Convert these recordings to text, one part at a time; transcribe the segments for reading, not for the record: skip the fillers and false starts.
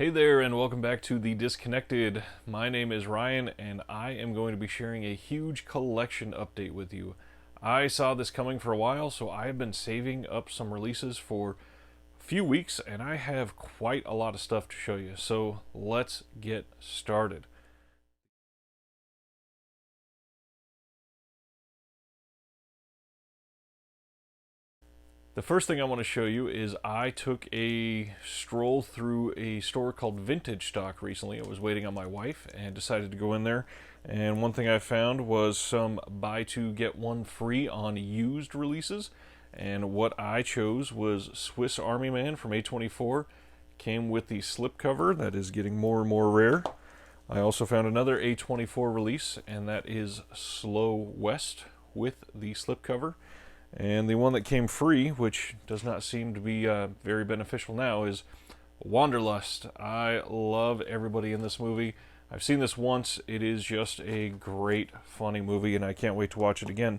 Hey there, and welcome back to The Disconnected. My name is Ryan, and I am going to be sharing a huge collection update with you. I saw this coming for a while, so I have been saving up some releases for a few weeks, and I have quite a lot of stuff to show you. So let's get started. The first thing I want to show you is I took a stroll through a store called Vintage Stock recently. I was waiting on my wife and decided to go in there. And one thing I found was some buy two get one free on used releases. And what I chose was Swiss Army Man from A24. Came with the slipcover that is getting more and more rare. I also found another A24 release, and that is Slow West with the slipcover. And the one that came free, which does not seem to be very beneficial now, is Wanderlust. I love everybody in this movie. I've seen this once. It is just a great, funny movie, and I can't wait to watch it again.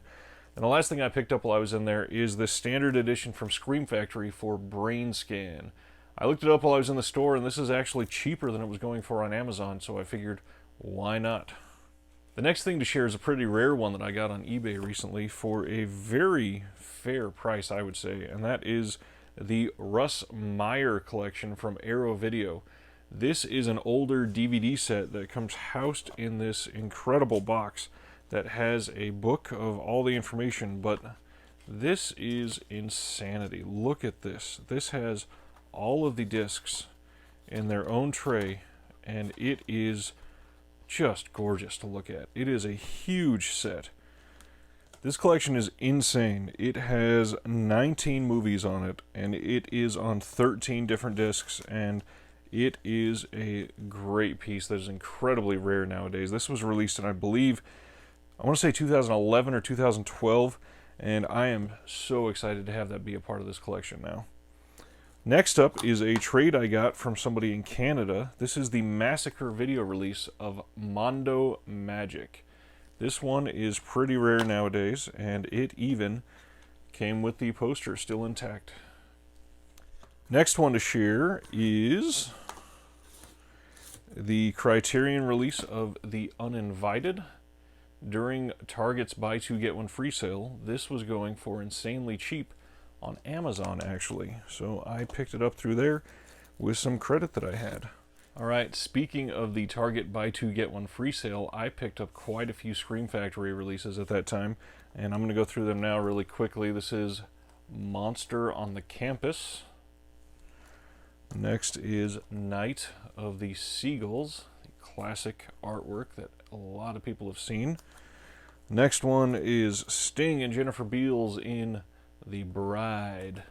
And the last thing I picked up while I was in there is the standard edition from Scream Factory for Brain Scan. I looked it up while I was in the store, and this is actually cheaper than it was going for on Amazon, so I figured, why not? The next thing to share is a pretty rare one that I got on eBay recently for a very fair price, I would say, and that is the Russ Meyer collection from Arrow Video. This is an older DVD set that comes housed in this incredible box that has a book of all the information, but this is insanity. Look at this. This has all of the discs in their own tray, and it is just gorgeous to look at. It is a huge set. This collection is insane. It has 19 movies on it, and it is on 13 different discs, and it is a great piece that is incredibly rare nowadays. This was released in, I believe, I want to say 2011 or 2012, and I am so excited to have that be a part of this collection now. Next up is a trade I got from somebody in Canada. This is the Massacre video release of Mondo Magic. This one is pretty rare nowadays, and it even came with the poster still intact. Next one to share is the Criterion release of The Uninvited. During Target's buy two get one free sale, this was going for insanely cheap on Amazon, actually. So I picked it up through there with some credit that I had. Alright, speaking of the Target buy two get one free sale, I picked up quite a few Scream Factory releases at that time, and I'm going to go through them now really quickly. This is Monster on the Campus. Next is Night of the Seagulls, the classic artwork that a lot of people have seen. Next one is Sting and Jennifer Beals in The Bride.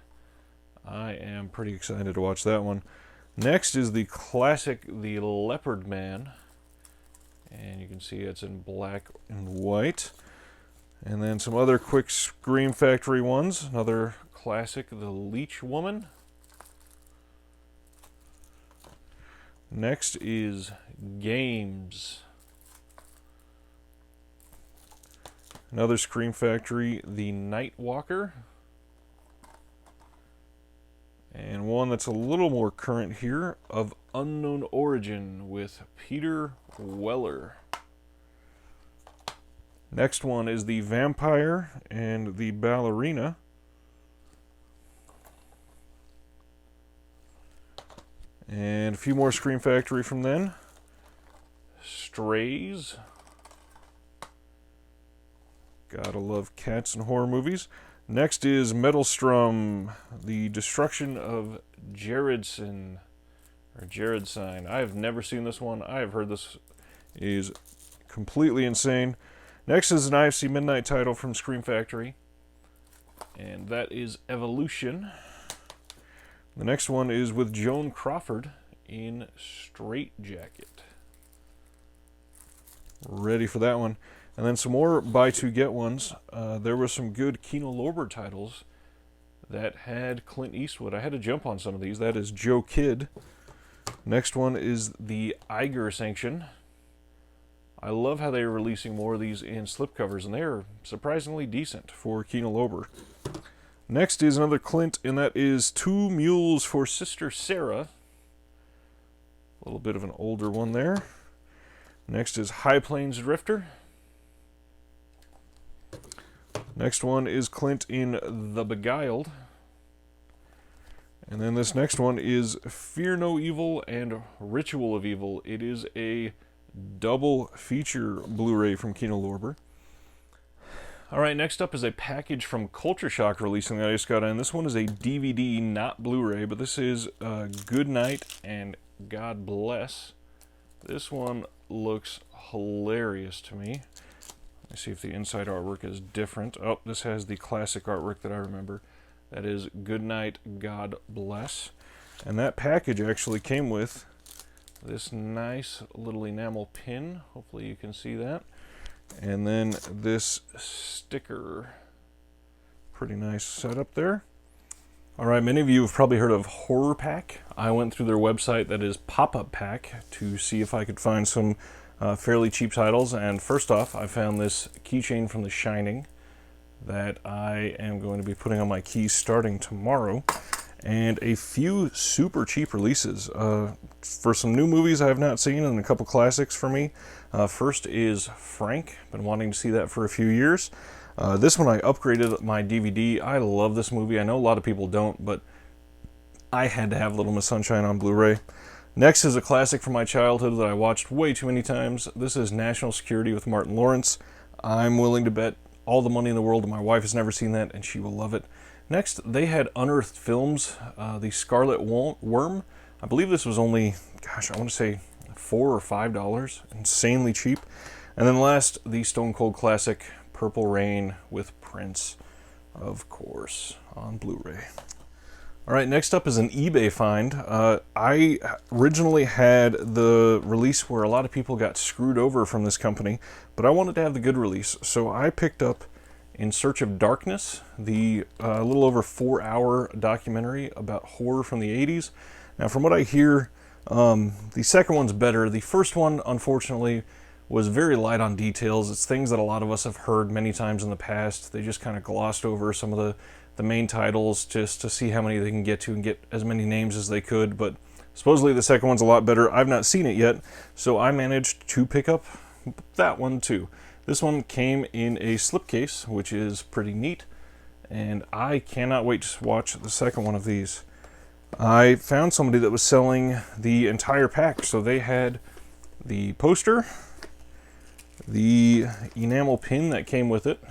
I am pretty excited to watch that one. Next is the classic The Leopard Man. And you can see it's in black and white. And then some other quick Scream Factory ones. Another classic, The Leech Woman. Next is Games. Another Scream Factory, The Night Walker. And one that's a little more current here, Of Unknown Origin with Peter Weller. Next one is The Vampire and the Ballerina. And a few more Scream Factory from then. Strays. Gotta love cats and horror movies. Next is Metalstrom, The Destruction of Jaredson, or Jaredsign. I have never seen this one. I have heard this is completely insane. Next is an IFC Midnight title from Scream Factory, and that is Evolution. The next one is with Joan Crawford in Straight Jacket. Ready for that one. And then some more buy two get ones. There were some good Kino Lorber titles that had Clint Eastwood. I had to jump on some of these. That is Joe Kidd. Next one is the Eiger Sanction. I love how they are releasing more of these in slipcovers, and they are surprisingly decent for Kino Lorber. Next is another Clint, and that is Two Mules for Sister Sarah. little bit of an older one there. Next is High Plains Drifter. Next one is Clint in The Beguiled. And then this next one is Fear No Evil and Ritual of Evil. It is a double feature Blu-ray from Kino Lorber. Alright, next up is a package from Culture Shock releasing that I just got in. This one is a DVD, not Blu-ray, but this is Good Night and God Bless. This one looks hilarious to me. Let me see if the inside artwork is different. Oh, this has the classic artwork that I remember. That is Good Night, God Bless. And that package actually came with this nice little enamel pin. Hopefully you can see that. And then this sticker. Pretty nice setup there. Alright, many of you have probably heard of Horror Pack. I went through their website, that is Pop-Up Pack, to see if I could find some fairly cheap titles. And first off, I found this keychain from The Shining that I am going to be putting on my keys starting tomorrow. And a few super cheap releases for some new movies I have not seen and a couple classics for me. First is Frank. Been wanting to see that for a few years. This one I upgraded my DVD. I love this movie. I know a lot of people don't, but I had to have Little Miss Sunshine on Blu-ray. Next is a classic from my childhood that I watched way too many times. This is National Security with Martin Lawrence. I'm willing to bet all the money in the world that my wife has never seen that, and she will love it. Next, they had Unearthed Films, The Scarlet Worm. I believe this was only, gosh, I want to say $4 or $5. Insanely cheap. And then last, the Stone Cold classic, Purple Rain with Prince, of course, on Blu-ray. Alright, next up is an eBay find. I originally had the release where a lot of people got screwed over from this company, but I wanted to have the good release, so I picked up In Search of Darkness, the little over 4-hour documentary about horror from the 80s. Now, from what I hear, the second one's better. The first one, unfortunately, was very light on details. It's things that a lot of us have heard many times in the past. They just kind of glossed over some of the main titles just to see how many they can get to and get as many names as they could. But supposedly the second one's a lot better. I've not seen it yet, so I managed to pick up that one too. This one came in a slipcase, which is pretty neat, and I cannot wait to watch the second one of these. I found somebody that was selling the entire pack, so they had the poster, the enamel pin that came with it,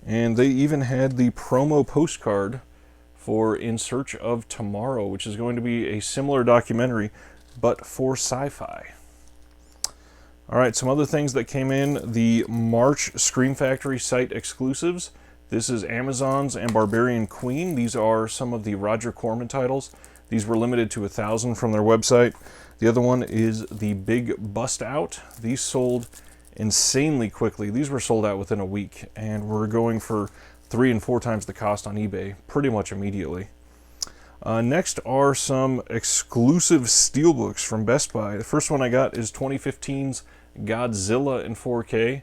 and they even had the promo postcard for In Search of Tomorrow, which is going to be a similar documentary, but for sci-fi. Alright, some other things that came in. The March Scream Factory site exclusives. This is Amazon's and Barbarian Queen. These are some of the Roger Corman titles. These were limited to 1,000 from their website. The other one is the Big Bust Out. These sold insanely quickly. These were sold out within a week and were going for 3 and 4 times the cost on eBay pretty much immediately. Next are some exclusive steelbooks from Best Buy. The first one I got is 2015's Godzilla in 4K.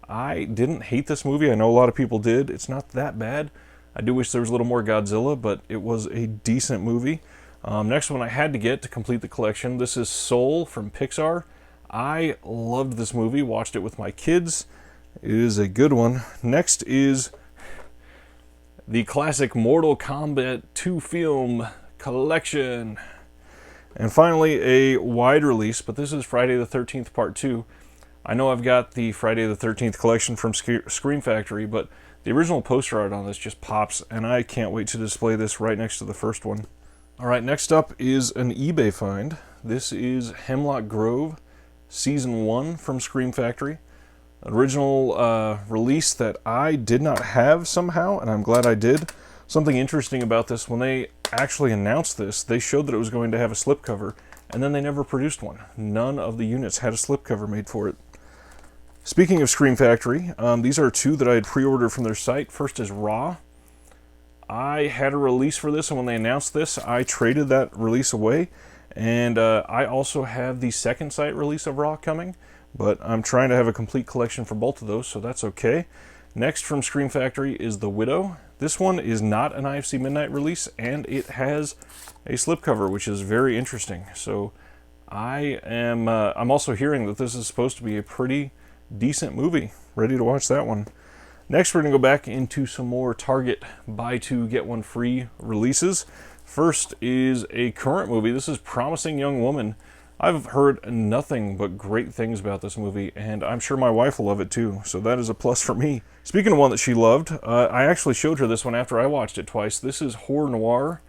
I didn't hate this movie. I know a lot of people did. It's not that bad. I do wish there was a little more Godzilla, but it was a decent movie. Next one I had to get to complete the collection. This is Soul from Pixar. I loved this movie, watched it with my kids. It is a good one. Next is the classic Mortal Kombat 2 film collection. And finally, a wide release, but this is Friday the 13th Part 2. I know I've got the Friday the 13th collection from Scream Factory, but the original poster art on this just pops, and I can't wait to display this right next to the first one. Alright, next up is an eBay find. This is Hemlock Grove, Season 1 from Scream Factory. Original release that I did not have somehow, and I'm glad I did. Something interesting about this, when they actually announced this, they showed that it was going to have a slipcover, and then they never produced one. None of the units had a slipcover made for it. Speaking of Scream Factory, these are 2 that I had pre-ordered from their site. First is Raw. I had a release for this, and when they announced this, I traded that release away. And I also have the second site release of Raw coming, but I'm trying to have a complete collection for both of those, so that's okay. Next from Scream Factory is The Widow. This one is not an IFC Midnight release, and it has a slipcover, which is very interesting. So I'm also hearing that this is supposed to be a pretty decent movie. Ready to watch that one. Next, we're going to go back into some more Target buy two, get one free releases. First is a current movie. This is Promising Young Woman. I've heard nothing but great things about this movie, and I'm sure my wife will love it too, so that is a plus for me. Speaking of one that she loved, I actually showed her this one after I watched it twice. This is Horror Noir.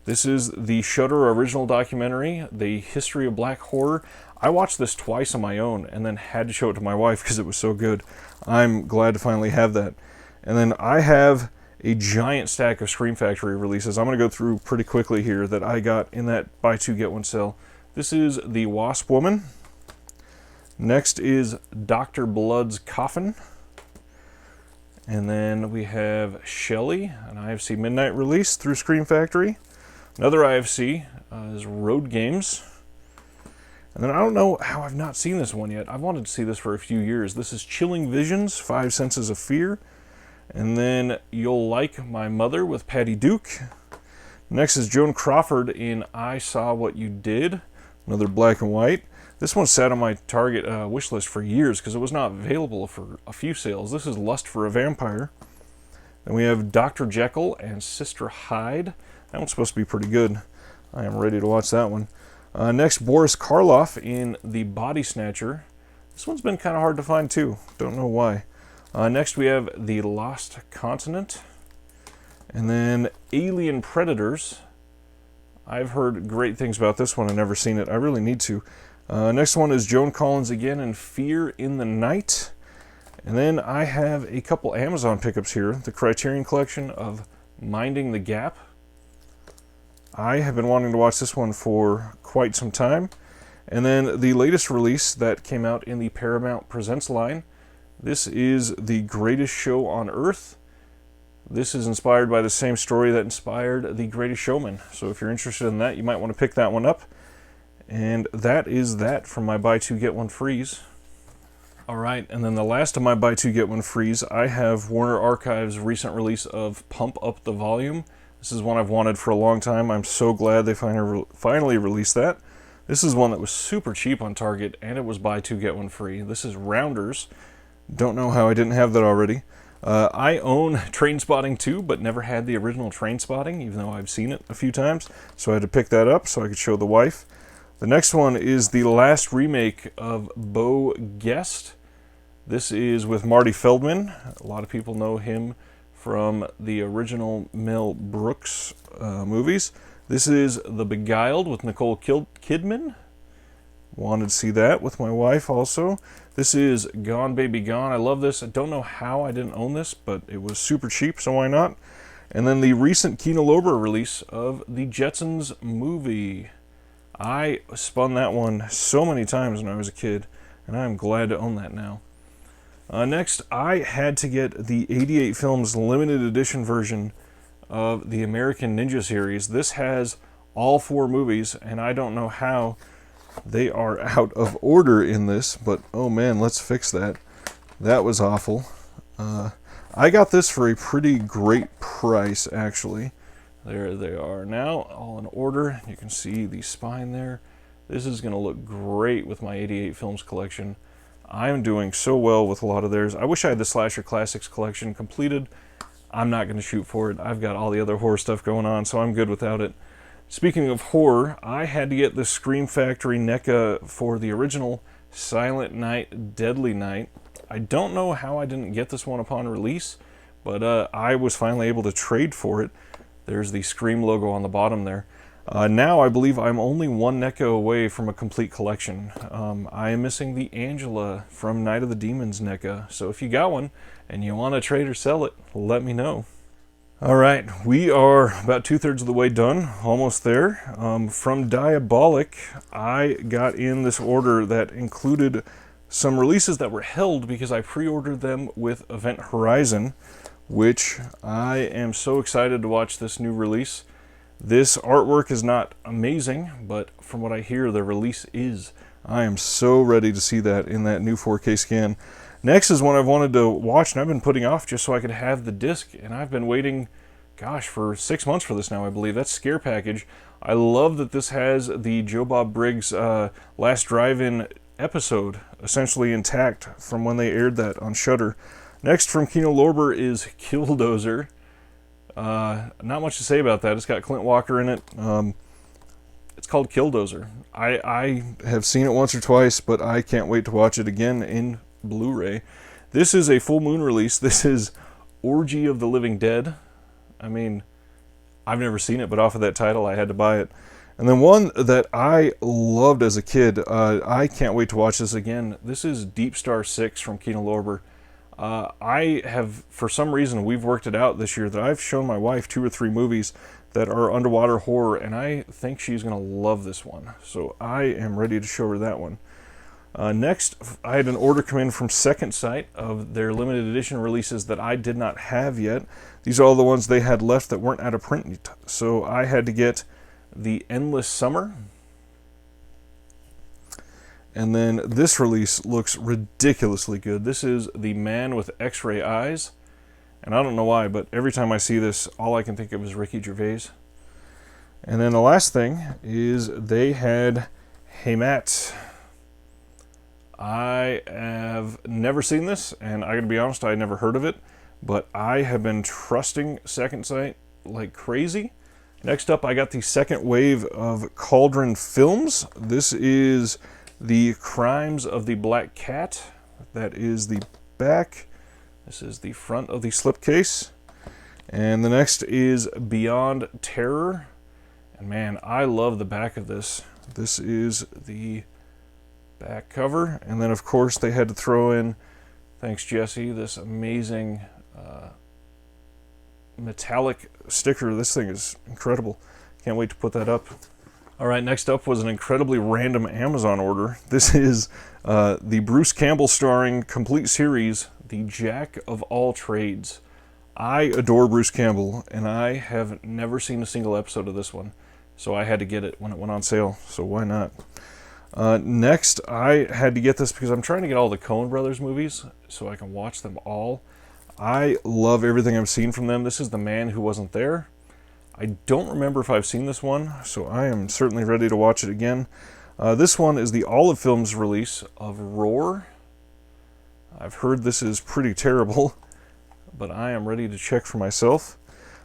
This is the Shudder original documentary, The History of Black Horror. I watched this twice on my own and then had to show it to my wife because it was so good. I'm glad to finally have that. And then I have a giant stack of Scream Factory releases. I'm going to go through pretty quickly here that I got in that buy two, get one sale. This is The Wasp Woman. Next is Dr. Blood's Coffin. And then we have Shelley, an IFC Midnight release through Scream Factory. Another IFC is Road Games. And then I don't know how I've not seen this one yet. I've wanted to see this for a few years. This is Chilling Visions, Five Senses of Fear. And then You'll Like My Mother with Patty Duke. Next is Joan Crawford in I Saw What You Did. Another black and white. This one sat on my Target wish list for years because it was not available for a few sales. This is Lust for a Vampire. Then we have Dr. Jekyll and Sister Hyde. That one's supposed to be pretty good. I am ready to watch that one. Next, Boris Karloff in The Body Snatcher. This one's been kind of hard to find too. Don't know why. Next, we have The Lost Continent. And then Alien Predators. I've heard great things about this one. I've never seen it. I really need to. Next one is Joan Collins again in Fear in the Night. And then I have a couple Amazon pickups here. The Criterion Collection of Minding the Gap. I have been wanting to watch this one for quite some time. And then the latest release that came out in the Paramount Presents line. This is The Greatest Show on Earth. This is inspired by the same story that inspired The Greatest Showman. So if you're interested in that, you might want to pick that one up. And that is that from my buy two, get one frees. All right, and then the last of my buy two, get one frees, I have Warner Archive's recent release of Pump Up the Volume. This is one I've wanted for a long time. I'm so glad they finally released that. This is one that was super cheap on Target, and it was buy two, get one free. This is Rounders. Don't know how I didn't have that already. I own Trainspotting 2, but never had the original Trainspotting, even though I've seen it a few times. So I had to pick that up so I could show the wife. The next one is the last remake of Bo Guest. This is with Marty Feldman. A lot of people know him from the original Mel Brooks movies. This is The Beguiled with Nicole Kidman. Wanted to see that with my wife also. This is Gone Baby Gone. I love this. I don't know how I didn't own this, but it was super cheap, so why not? And then the recent Kino Lorber release of the Jetsons movie. I spun that one so many times when I was a kid, and I'm glad to own that now. Next, I had to get the 88 Films limited edition version of the American Ninja series. This has all 4 movies, and I don't know how they are out of order in this, but oh man, let's fix that. That was awful. I got this for a pretty great price, actually. There they are now, all in order. You can see the spine there. This is going to look great with my 88 Films collection. I'm doing so well with a lot of theirs. I wish I had the Slasher Classics collection completed. I'm not going to shoot for it. I've got all the other horror stuff going on, so I'm good without it. Speaking of horror, I had to get the Scream Factory NECA for the original Silent Night, Deadly Night. I don't know how I didn't get this one upon release, but I was finally able to trade for it. There's the Scream logo on the bottom there. Now I believe I'm only one NECA away from a complete collection. I am missing the Angela from Night of the Demons NECA, so if you got one and you want to trade or sell it, let me know. Alright, we are about 2/3 of the way done, almost there. From Diabolic, I got in this order that included some releases that were held because I pre-ordered them with Event Horizon, which I am so excited to watch this new release. This artwork is not amazing, but from what I hear, the release is. I am so ready to see that in that new 4K scan. Next is one I've wanted to watch, and I've been putting off just so I could have the disc, and I've been waiting gosh, for 6 months for this now, I believe. That's Scare Package. I love that this has the Joe Bob Briggs Last Drive-In episode essentially intact from when they aired that on Shudder. Next from Kino Lorber is Killdozer. Not much to say about that. It's got Clint Walker in it. It's called Killdozer. I have seen it once or twice, but I can't wait to watch it again in Blu-ray. This is a full moon release. This is Orgy of the Living Dead. I mean, I've never seen it, but off of that title, I had to buy it. And then one that I loved as a kid, I can't wait to watch this again. This is Deep Star 6 from Kino Lorber. I have, for some reason, we've worked it out this year that I've shown my wife 2 or 3 movies that are underwater horror, and I think she's going to love this one. So I am ready to show her that one. Next, I had an order come in from Second Sight of their limited edition releases that I did not have yet. These are all the ones they had left that weren't out of print yet. So I had to get The Endless Summer. And then this release looks ridiculously good. This is The Man with X-Ray Eyes. And I don't know why, but every time I see this, all I can think of is Ricky Gervais. And then the last thing is they had Hey Matt. I have never seen this, and I gotta be honest, I had never heard of it, but I have been trusting Second Sight like crazy. Next up, I got the second wave of Cauldron Films. This is The Crimes of the Black Cat. That is the back. This is the front of the slipcase. And the next is Beyond Terror. And man, I love the back of this. This is the back cover. And then, of course, they had to throw in, thanks Jesse, this amazing metallic sticker. This thing is incredible. Can't wait to put that up. All right, next up was an incredibly random Amazon order. This is the Bruce Campbell starring complete series, The Jack of All Trades. I adore Bruce Campbell, and I have never seen a single episode of this one, so I had to get it when it went on sale, so why not? Next, I had to get this because I'm trying to get all the Coen Brothers movies so I can watch them all. I love everything I've seen from them. This is The Man Who Wasn't There. I don't remember if I've seen this one, so I am certainly ready to watch it again. This one is the Olive Films release of Roar. I've heard this is pretty terrible, but I am ready to check for myself.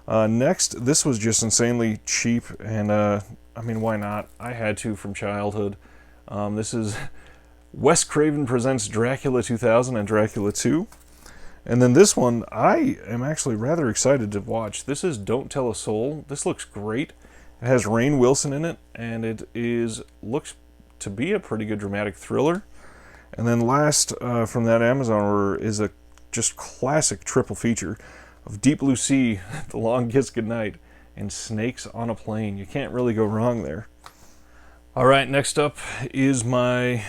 Next, this was just insanely cheap, and I mean, why not? I had to from childhood. This is Wes Craven Presents Dracula 2000 and Dracula 2. And then this one, I am actually rather excited to watch. This is Don't Tell a Soul. This looks great. It has Rainn Wilson in it, and it looks to be a pretty good dramatic thriller. And then last from that Amazon order is a just classic triple feature of Deep Blue Sea, The Long Kiss Goodnight, and Snakes on a Plane. You can't really go wrong there. All right, next up is my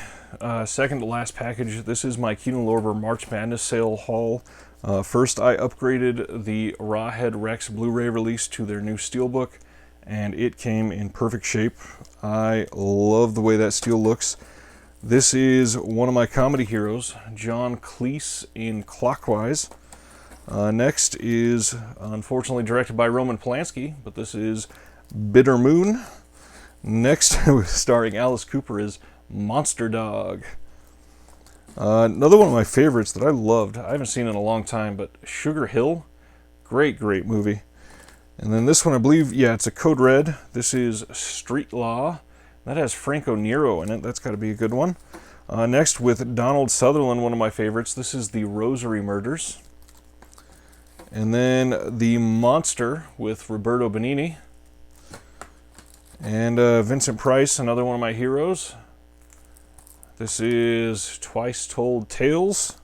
second to last package. This is my Kino Lorber March Madness sale haul. First, I upgraded the Rawhead Rex Blu-ray release to their new Steelbook, and it came in perfect shape. I love the way that steel looks. This is one of my comedy heroes, John Cleese in Clockwise. Next is, unfortunately, directed by Roman Polanski, but this is Bitter Moon. Next, starring Alice Cooper, is Monster Dog. Another one of my favorites that I loved, I haven't seen in a long time, but Sugar Hill. Great movie. And then this one, I believe, yeah, it's a Code Red. This is Street Law. That has Franco Nero in it. That's got to be a good one. Next, with Donald Sutherland, one of my favorites, this is The Rosary Murders. And then The Monster with Roberto Benigni. And Vincent Price, another one of my heroes. This is Twice Told Tales.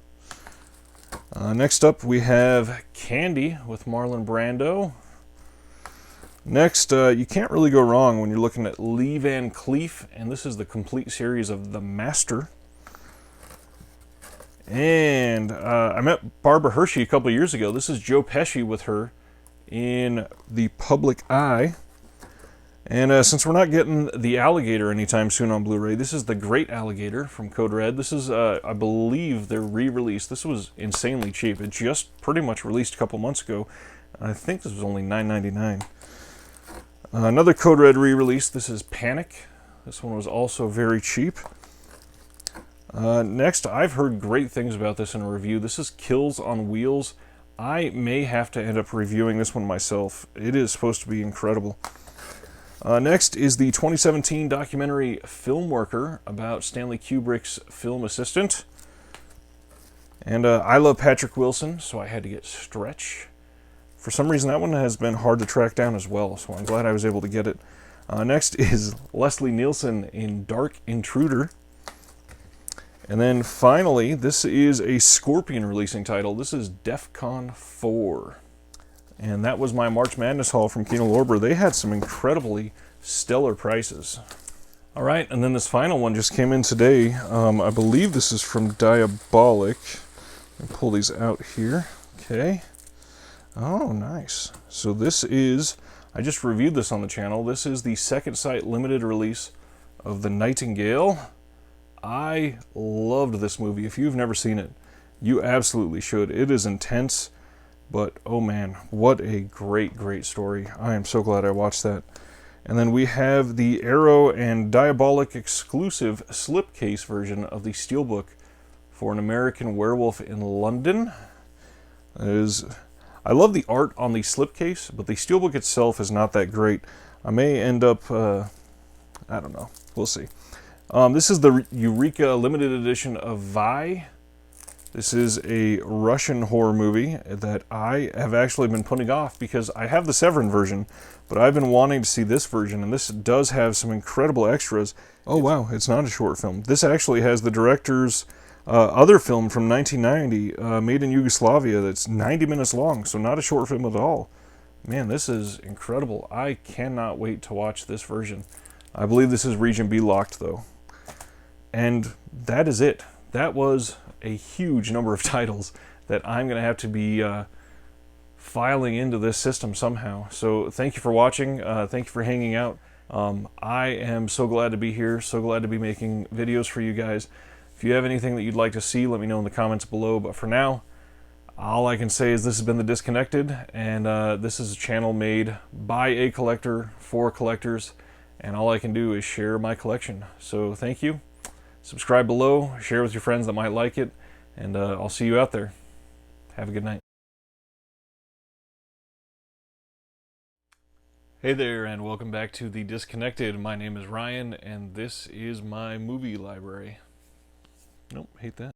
Next up, we have Candy with Marlon Brando. Next, you can't really go wrong when you're looking at Lee Van Cleef, and this is the complete series of The Master. And I met Barbara Hershey a couple years ago. This is Joe Pesci with her in The Public Eye. And since we're not getting The Alligator anytime soon on Blu-ray, this is The Great Alligator from Code Red. This is, I believe, their re-release. This was insanely cheap. It just pretty much released a couple months ago. I think this was only $9.99. Another Code Red re-release. This is Panic. This one was also very cheap. Next, I've heard great things about this in a review. This is Kills on Wheels. I may have to end up reviewing this one myself. It is supposed to be incredible. Next is the 2017 documentary Film Worker about Stanley Kubrick's film assistant. And I love Patrick Wilson, so I had to get Stretch. For some reason, that one has been hard to track down as well, so I'm glad I was able to get it. Next is Leslie Nielsen in Dark Intruder. And then finally, this is a Scorpion releasing title. This is DEFCON 4. And that was my March Madness haul from Kino Lorber. They had some incredibly stellar prices. All right, and then this final one just came in today. I believe this is from Diabolik. Let me pull these out here. Okay. Oh, nice. So this is, I just reviewed this on the channel. This is the Second Sight limited release of The Nightingale. I loved this movie. If you've never seen it, you absolutely should. It is intense, but oh man, what a great, great story. I am so glad I watched that. And then we have the Arrow and Diabolik exclusive slipcase version of the Steelbook for An American Werewolf in London. I love the art on the slipcase, but the Steelbook itself is not that great. I may end up, I don't know, we'll see. This is the Eureka limited edition of Vi. This is a Russian horror movie that I have actually been putting off because I have the Severin version, but I've been wanting to see this version, and this does have some incredible extras. Oh wow, it's not a short film. This actually has the director's other film from 1990, made in Yugoslavia, that's 90 minutes long, so not a short film at all. Man, this is incredible. I cannot wait to watch this version. I believe this is Region B locked, though. And that is it. That was a huge number of titles that I'm going to have to be filing into this system somehow. So thank you for watching. Thank you for hanging out. I am so glad to be here, so glad to be making videos for you guys. If you have anything that you'd like to see, let me know in the comments below. But for now, all I can say is this has been The Disconnected, and this is a channel made by a collector for collectors, and all I can do is share my collection. So thank you. Subscribe below, share with your friends that might like it, and I'll see you out there. Have a good night. Hey there, and welcome back to The Disconnected. My name is Ryan, and this is my movie library. Nope, hate that.